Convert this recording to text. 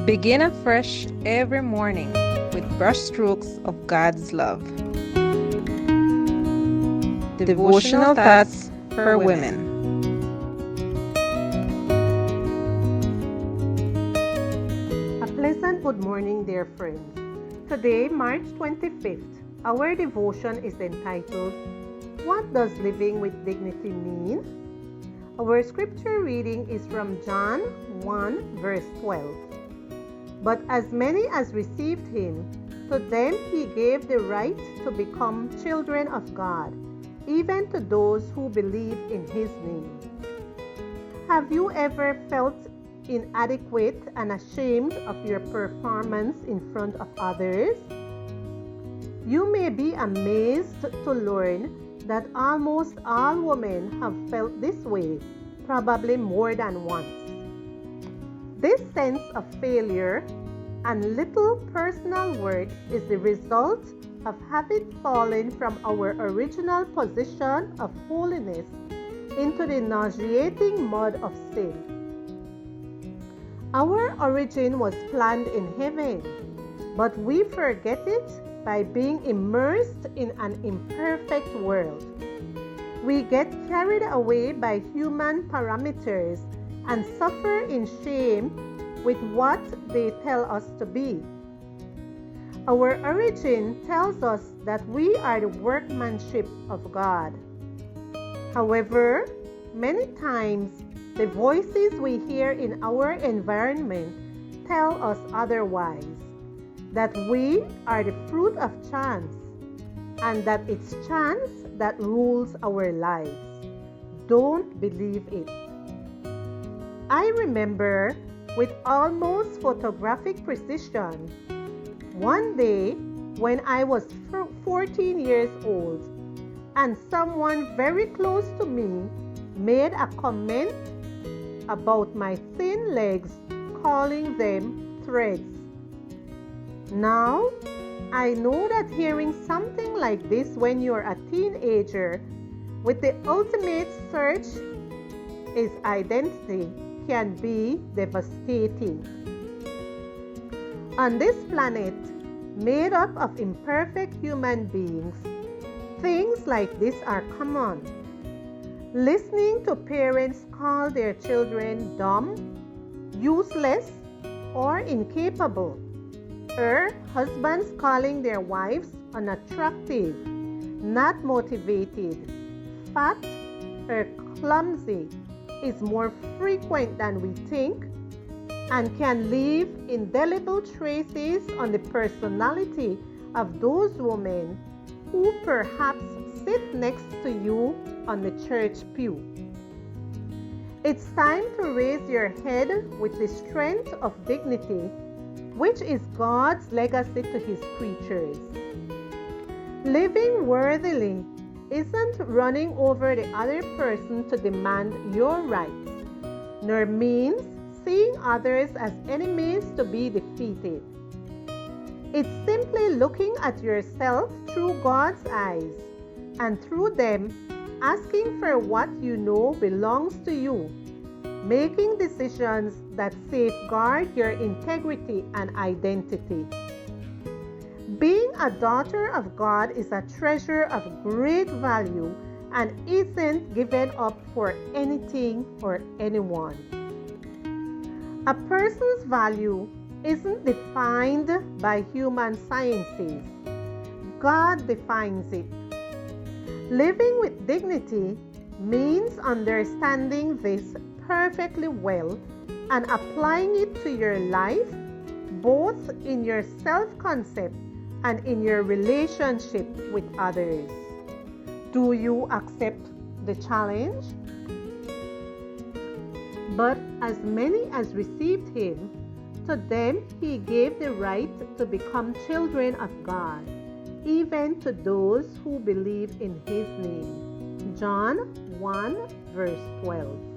Begin afresh every morning with brushstrokes of God's love. Devotional thoughts for women. A pleasant good morning, dear friends. Today, March 25th, our devotion is entitled, What Does Living with Dignity Mean? Our scripture reading is from John 1, verse 12. But as many as received him, to them he gave the right to become children of God, even to those who believe in his name. Have you ever felt inadequate and ashamed of your performance in front of others? You may be amazed to learn that almost all women have felt this way, probably more than once. This sense of failure and little personal worth is the result of having fallen from our original position of holiness into the nauseating mud of sin. Our origin was planned in heaven, but we forget it by being immersed in an imperfect world. We get carried away by human parameters and suffer in shame with what they tell us to be. Our origin tells us that we are the workmanship of God. However, many times the voices we hear in our environment tell us otherwise, that we are the fruit of chance and that it's chance that rules our lives. Don't believe it. I remember with almost photographic precision one day when I was 14 years old and someone very close to me made a comment about my thin legs, calling them threads. Now, I know that hearing something like this when you're a teenager with the ultimate search is identity can be devastating. On this planet, made up of imperfect human beings, things like this are common. Listening to parents call their children dumb, useless, or incapable, or husbands calling their wives unattractive, not motivated, fat, or clumsy is more frequent than we think and can leave indelible traces on the personality of those women who perhaps sit next to you on the church pew. It's time to raise your head with the strength of dignity, which is God's legacy to his creatures. Living worthily isn't running over the other person to demand your rights, nor means seeing others as enemies to be defeated. It's simply looking at yourself through God's eyes, and through them, asking for what you know belongs to you, making decisions that safeguard your integrity and identity. Being a daughter of God is a treasure of great value and isn't given up for anything or anyone. A person's value isn't defined by human sciences. God defines it. Living with dignity means understanding this perfectly well and applying it to your life, both in your self-concept and in your relationship with others. Do you accept the challenge? But as many as received him, to them he gave the right to become children of God, even to those who believe in his name. John 1, verse 12.